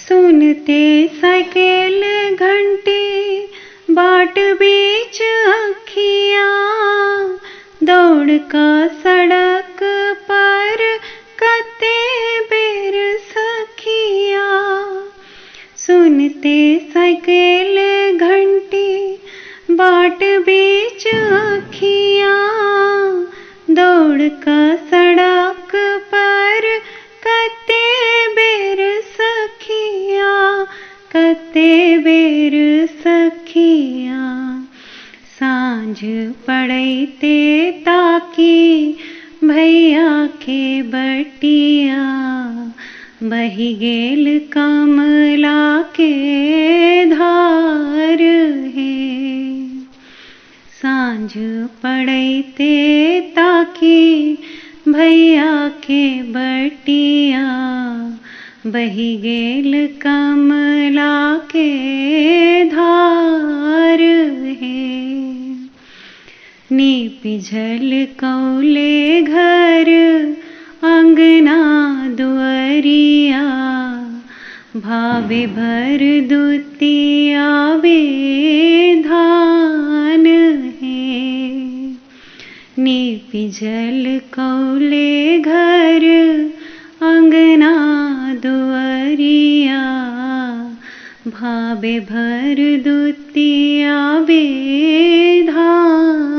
सुनते साइकिल घंटी बाट बीच अखियाँ, दौड़ का सड़क पर कते बेर सखिया। सुनते साइकिल घंटी बाट बीच अखियाँ, दौड़ का सड़क पर कते बेर सखिया, कते बेर सखिया। सांझ पड़ैते ताकी भैया के बटिया, बही गेल कमला के धार है। सांझ पड़ैते ताकी भैया के बटिया, बही गेल कमला के धार है। नीपि झलकौले घर अंगना दुअरिया, भावे भर दुतिया वे धान है। नीपि झलकौले घर अंगना दुअरिया, भावे भर दुतिया वे धान।